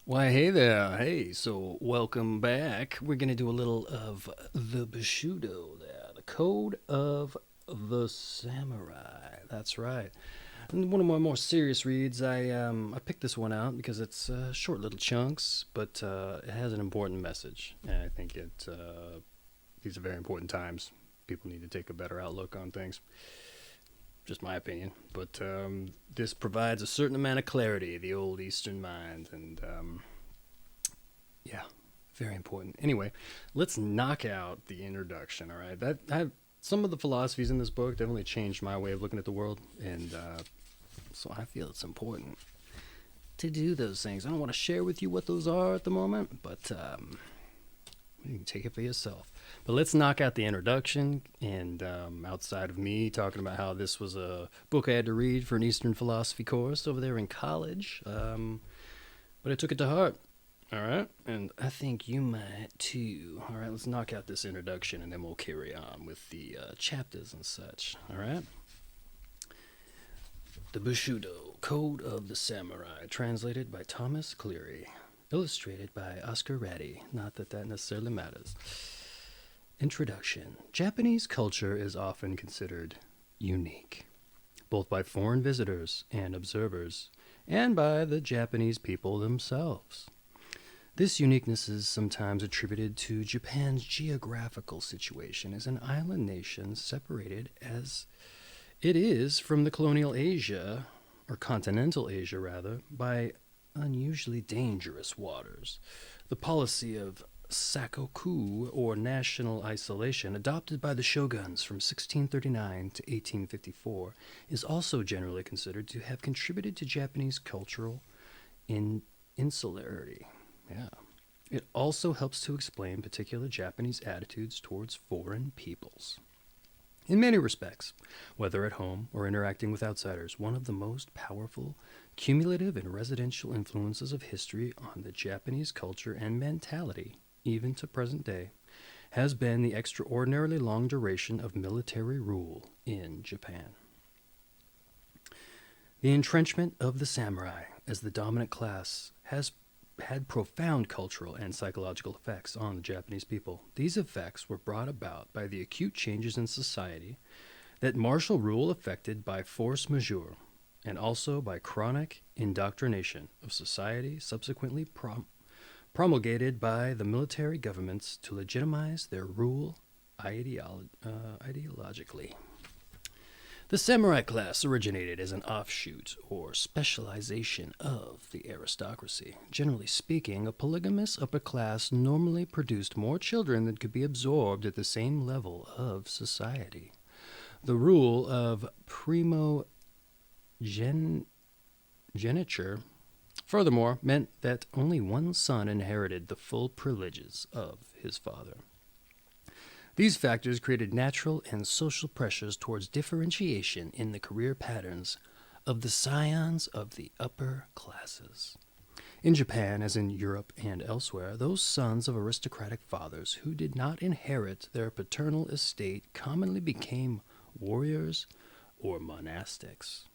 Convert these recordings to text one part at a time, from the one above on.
Why, hey there. Hey, so welcome back. We're going to do a little of the Bushido there, the Code of the Samurai. That's right. And one of my more serious reads, I picked this one out because it's short little chunks, but it has an important message. And I think these are very important times. People need to take a better outlook on things. Just my opinion. But this provides a certain amount of clarity, the old Eastern mind, and yeah, very important. Anyway, let's knock out the introduction. All right, some of the philosophies in this book definitely changed my way of looking at the world, and so I feel it's important to do those things. I don't want to share with you what those are at the moment, but you can take it for yourself. But let's knock out the introduction, and outside of me talking about how this was a book I had to read for an Eastern philosophy course over there in college, but I took it to heart. All right, and I think you might too. All right, let's knock out this introduction and then we'll carry on with the chapters and such. All right. The Bushido Code of the Samurai, translated by Thomas Cleary, illustrated by Oscar Ratty. Not that that necessarily matters. Introduction. Japanese culture is often considered unique, both by foreign visitors and observers, and by the Japanese people themselves. This uniqueness is sometimes attributed to Japan's geographical situation as an island nation separated as it is from the colonial Asia, or continental Asia rather, by unusually dangerous waters. The policy of sakoku, or national isolation, adopted by the shoguns from 1639 to 1854, is also generally considered to have contributed to Japanese cultural insularity. Yeah. It also helps to explain particular Japanese attitudes towards foreign peoples. In many respects, whether at home or interacting with outsiders, one of the most powerful, cumulative, and residential influences of history on the Japanese culture and mentality, even to present day, has been the extraordinarily long duration of military rule in Japan. The entrenchment of the samurai as the dominant class has had profound cultural and psychological effects on the Japanese people. These effects were brought about by the acute changes in society that martial rule effected by force majeure, and also by chronic indoctrination of society subsequently promulgated by the military governments to legitimize their rule ideologically. The samurai class originated as an offshoot or specialization of the aristocracy. Generally speaking, a polygamous upper class normally produced more children than could be absorbed at the same level of society. The rule of primogeniture, furthermore, meant that only one son inherited the full privileges of his father. These factors created natural and social pressures towards differentiation in the career patterns of the scions of the upper classes. In Japan, as in Europe and elsewhere, those sons of aristocratic fathers who did not inherit their paternal estate commonly became warriors or monastics.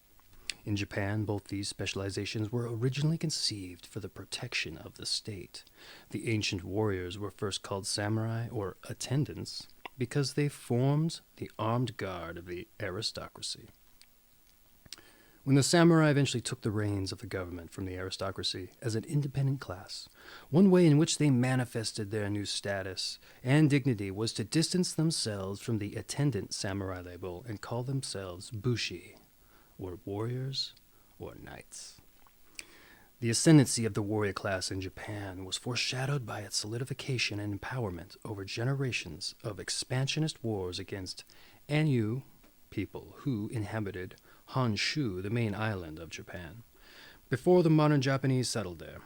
In Japan, both these specializations were originally conceived for the protection of the state. The ancient warriors were first called samurai or attendants because they formed the armed guard of the aristocracy. When the samurai eventually took the reins of the government from the aristocracy as an independent class, one way in which they manifested their new status and dignity was to distance themselves from the attendant samurai label and call themselves bushi, or warriors, or knights. The ascendancy of the warrior class in Japan was foreshadowed by its solidification and empowerment over generations of expansionist wars against Ainu people who inhabited Honshu, the main island of Japan, before the modern Japanese settled there.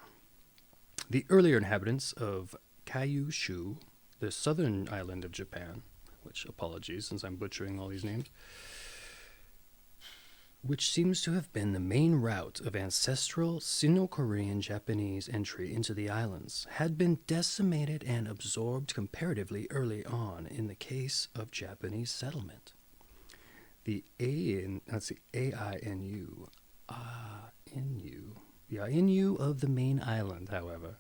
The earlier inhabitants of Kyushu, the southern island of Japan, which apologies since I'm butchering all these names, which seems to have been the main route of ancestral Sino-Korean Japanese entry into the islands, had been decimated and absorbed comparatively early on in the case of Japanese settlement. The AINU, The Ainu of the main island, however,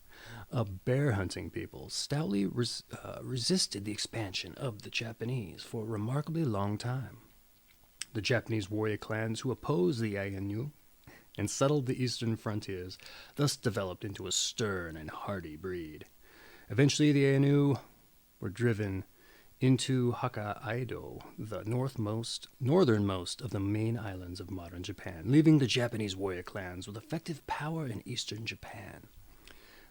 a bear-hunting people, stoutly resisted the expansion of the Japanese for a remarkably long time. The Japanese warrior clans who opposed the Ainu and settled the eastern frontiers thus developed into a stern and hardy breed. Eventually, the Ainu were driven into Hokkaido, the northernmost of the main islands of modern Japan, leaving the Japanese warrior clans with effective power in eastern Japan.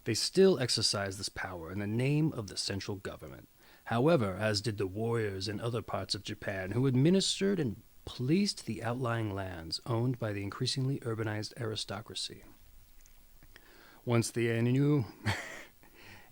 They still exercise this power in the name of the central government. However, as did the warriors in other parts of Japan who administered and policed the outlying lands owned by the increasingly urbanized aristocracy. Once the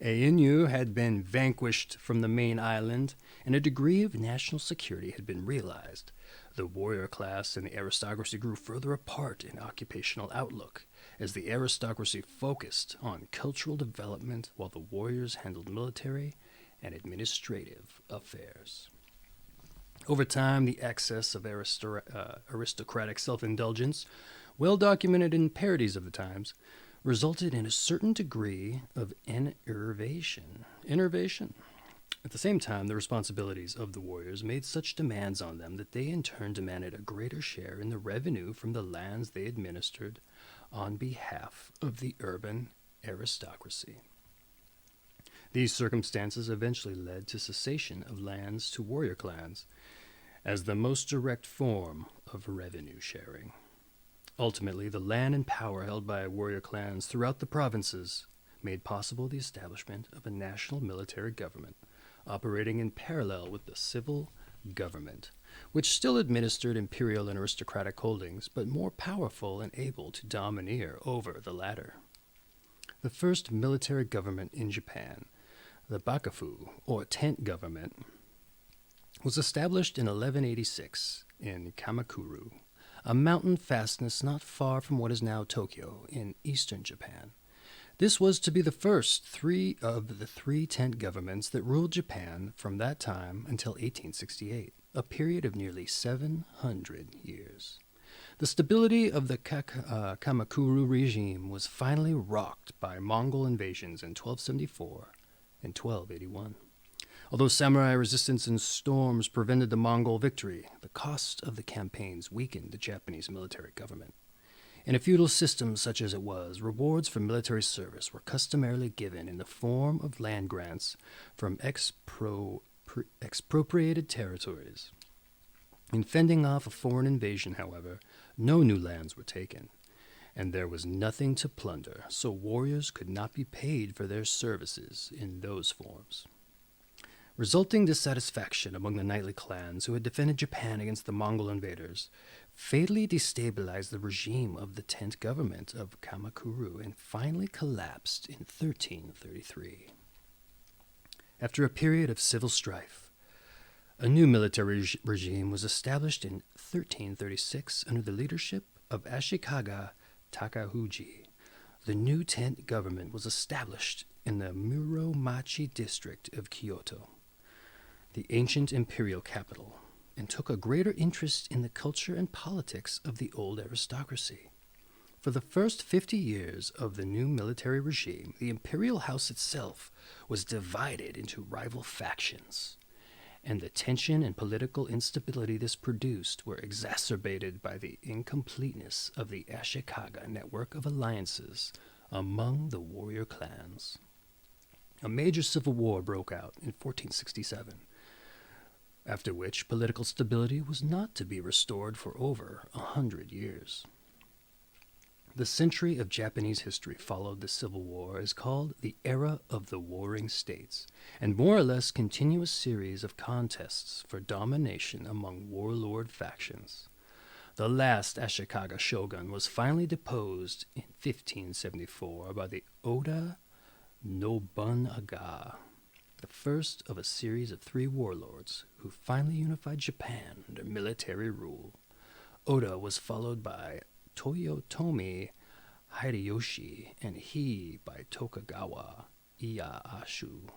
Ainu had been vanquished from the main island and a degree of national security had been realized, the warrior class and the aristocracy grew further apart in occupational outlook, as the aristocracy focused on cultural development while the warriors handled military and administrative affairs. Over time, the excess of aristocratic self-indulgence, well documented in parodies of the times, resulted in a certain degree of enervation. At the same time, the responsibilities of the warriors made such demands on them that they in turn demanded a greater share in the revenue from the lands they administered on behalf of the urban aristocracy. These circumstances eventually led to cessation of lands to warrior clans as the most direct form of revenue sharing. Ultimately, the land and power held by warrior clans throughout the provinces made possible the establishment of a national military government operating in parallel with the civil government, which still administered imperial and aristocratic holdings, but more powerful and able to domineer over the latter. The first military government in Japan, the Bakufu, or tent government, was established in 1186 in Kamakura, a mountain fastness not far from what is now Tokyo in eastern Japan. This was to be the first of the three tent governments that ruled Japan from that time until 1868, a period of nearly 700 years. The stability of the Kamakura regime was finally rocked by Mongol invasions in 1274 and 1281. Although samurai resistance and storms prevented the Mongol victory, the cost of the campaigns weakened the Japanese military government. In a feudal system such as it was, rewards for military service were customarily given in the form of land grants from expropriated territories. In fending off a foreign invasion, however, no new lands were taken, and there was nothing to plunder, so warriors could not be paid for their services in those forms. Resulting dissatisfaction among the knightly clans who had defended Japan against the Mongol invaders fatally destabilized the regime of the tent government of Kamakura and finally collapsed in 1333. After a period of civil strife, a new military regime was established in 1336 under the leadership of Ashikaga Takauji. The new tent government was established in the Muromachi district of Kyoto, the ancient imperial capital, and took a greater interest in the culture and politics of the old aristocracy. For the first 50 years of the new military regime, the imperial house itself was divided into rival factions, and the tension and political instability this produced were exacerbated by the incompleteness of the Ashikaga network of alliances among the warrior clans. A major civil war broke out in 1467, after which political stability was not to be restored for over 100 years. The century of Japanese history followed the Civil War is called the Era of the Warring States, and more or less continuous series of contests for domination among warlord factions. The last Ashikaga shogun was finally deposed in 1574 by the Oda Nobunaga, the first of a series of three warlords who finally unified Japan under military rule. Oda was followed by Toyotomi Hideyoshi and he by Tokugawa Ieyasu,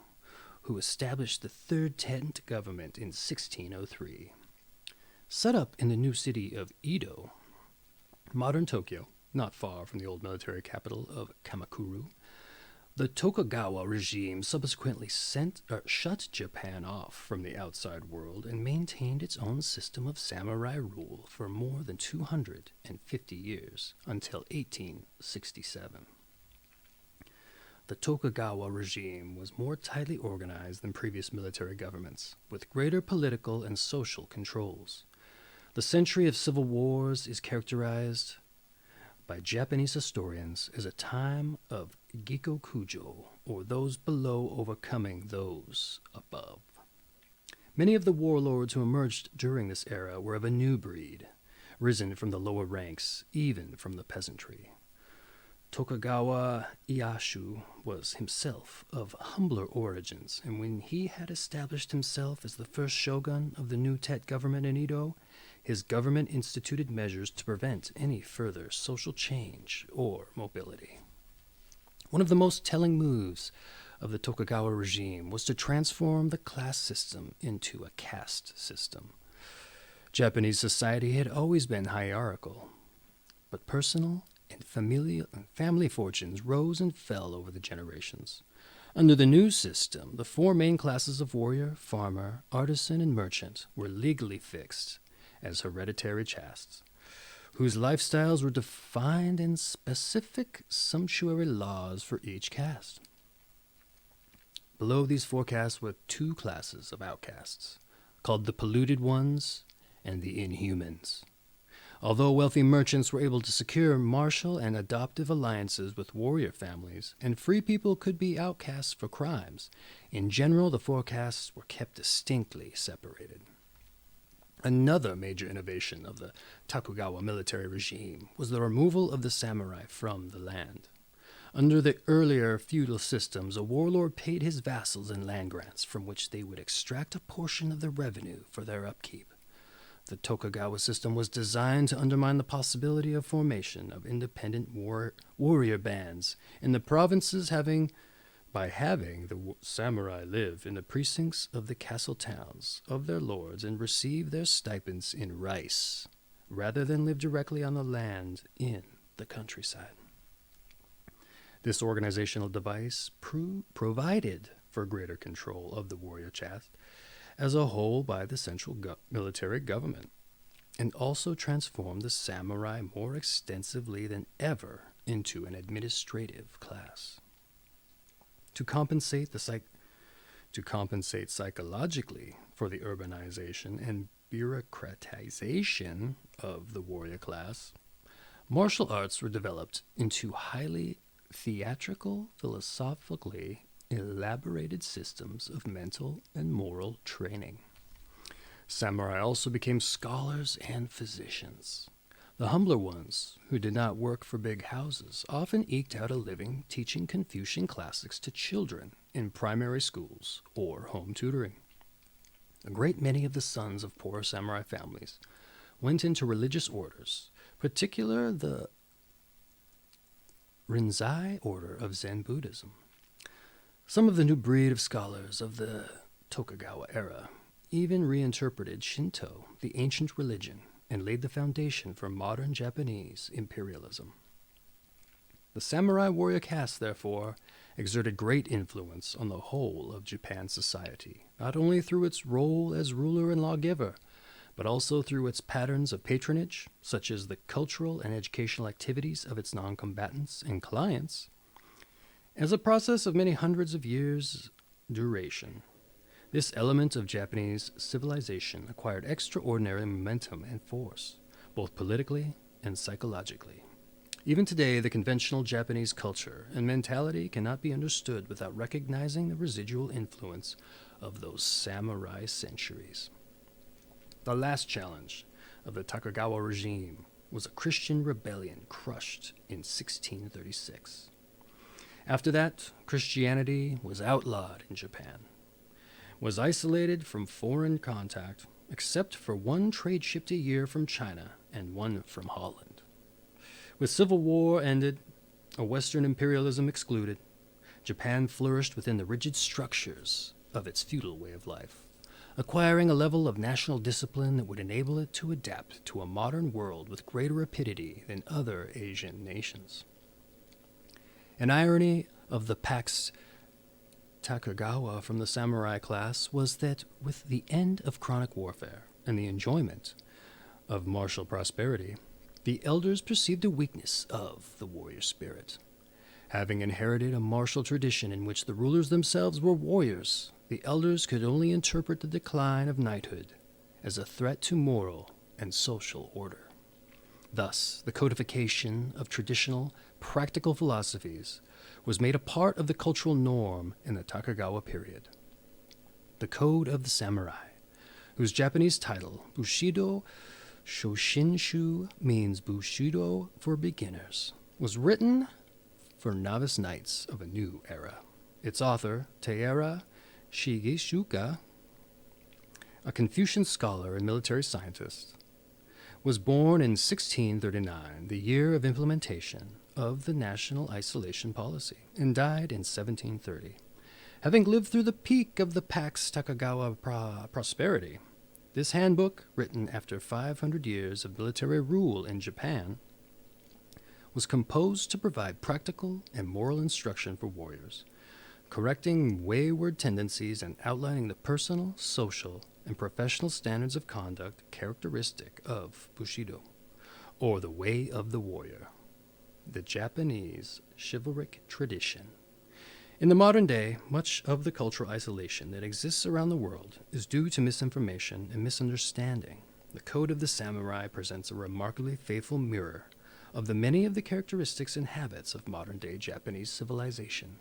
who established the third tent government in 1603. Set up in the new city of Edo, modern Tokyo, not far from the old military capital of Kamakura. The Tokugawa regime subsequently shut Japan off from the outside world and maintained its own system of samurai rule for more than 250 years, until 1867. The Tokugawa regime was more tightly organized than previous military governments, with greater political and social controls. The century of civil wars is characterized by Japanese historians as a time of Gikokujo, or those below overcoming those above. Many of the warlords who emerged during this era were of a new breed, risen from the lower ranks, even from the peasantry. Tokugawa Ieyasu was himself of humbler origins, and when he had established himself as the first shogun of the new Tet government in Edo, his government instituted measures to prevent any further social change or mobility. One of the most telling moves of the Tokugawa regime was to transform the class system into a caste system. Japanese society had always been hierarchical, but personal and family fortunes rose and fell over the generations. Under the new system, the four main classes of warrior, farmer, artisan, and merchant were legally fixed as hereditary castes, whose lifestyles were defined in specific sumptuary laws for each caste. Below these four castes were two classes of outcasts, called the polluted ones and the inhumans. Although wealthy merchants were able to secure martial and adoptive alliances with warrior families, and free people could be outcasts for crimes, in general the four castes were kept distinctly separated. Another major innovation of the Tokugawa military regime was the removal of the samurai from the land. Under the earlier feudal systems, a warlord paid his vassals in land grants from which they would extract a portion of the revenue for their upkeep. The Tokugawa system was designed to undermine the possibility of formation of independent warrior bands in the provinces by having the samurai live in the precincts of the castle towns of their lords and receive their stipends in rice, rather than live directly on the land in the countryside. This organizational device provided for greater control of the warrior caste as a whole by the central military government, and also transformed the samurai more extensively than ever into an administrative class. To compensate psychologically for the urbanization and bureaucratization of the warrior class, martial arts were developed into highly theatrical, philosophically elaborated systems of mental and moral training. Samurai also became scholars and physicians. The humbler ones, who did not work for big houses, often eked out a living teaching Confucian classics to children in primary schools or home tutoring. A great many of the sons of poor samurai families went into religious orders, particularly the Rinzai order of Zen Buddhism. Some of the new breed of scholars of the Tokugawa era even reinterpreted Shinto, the ancient religion, and laid the foundation for modern Japanese imperialism. The samurai warrior caste, therefore, exerted great influence on the whole of Japan's society, not only through its role as ruler and lawgiver, but also through its patterns of patronage, such as the cultural and educational activities of its non-combatants and clients. As a process of many hundreds of years' duration, this element of Japanese civilization acquired extraordinary momentum and force, both politically and psychologically. Even today, the conventional Japanese culture and mentality cannot be understood without recognizing the residual influence of those samurai centuries. The last challenge of the Tokugawa regime was a Christian rebellion crushed in 1636. After that, Christianity was outlawed in Japan, was isolated from foreign contact, except for one trade ship a year from China and one from Holland. With civil war ended, a Western imperialism excluded, Japan flourished within the rigid structures of its feudal way of life. acquiring a level of national discipline that would enable it to adapt to a modern world with greater rapidity than other Asian nations. An irony of the Pax Takagawa from the samurai class was that with the end of chronic warfare and the enjoyment of martial prosperity, the elders perceived a weakness of the warrior spirit. Having inherited a martial tradition in which the rulers themselves were warriors, the elders could only interpret the decline of knighthood as a threat to moral and social order. Thus, the codification of traditional, practical philosophies was made a part of the cultural norm in the Takagawa period. The Code of the Samurai, whose Japanese title, Bushido Shoshinshu, means Bushido for beginners, was written for novice knights of a new era. Its author, Taira Shigeshuka, a Confucian scholar and military scientist, was born in 1639, the year of implementation of the national isolation policy, and died in 1730. Having lived through the peak of the Pax Takagawa prosperity, this handbook, written after 500 years of military rule in Japan, was composed to provide practical and moral instruction for warriors, correcting wayward tendencies and outlining the personal, social, and professional standards of conduct characteristic of Bushido, or the way of the warrior, the Japanese chivalric tradition. In the modern day, much of the cultural isolation that exists around the world is due to misinformation and misunderstanding. The Code of the Samurai presents a remarkably faithful mirror of the many of the characteristics and habits of modern-day Japanese civilization,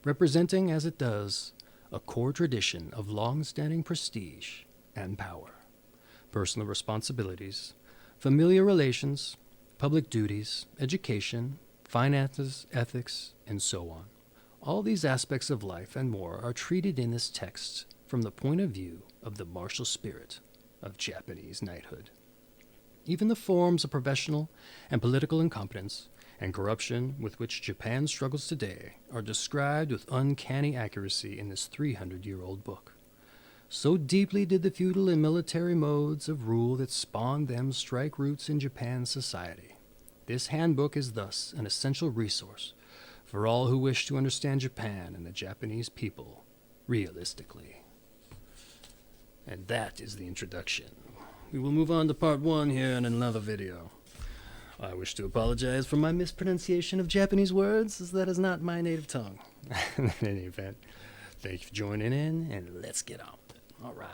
representing, as it does, a core tradition of long-standing prestige and power, personal responsibilities, familiar relations, public duties, education, finances, ethics, and so on. All these aspects of life and more are treated in this text from the point of view of the martial spirit of Japanese knighthood. Even the forms of professional and political incompetence and corruption with which Japan struggles today are described with uncanny accuracy in this 300-year-old book. So deeply did the feudal and military modes of rule that spawned them strike roots in Japan's society. This handbook is thus an essential resource for all who wish to understand Japan and the Japanese people realistically. And that is the introduction. We will move on to part 1 here in another video. I wish to apologize for my mispronunciation of Japanese words, as that is not my native tongue. In any event, thank you for joining in, and let's get on with it. All right.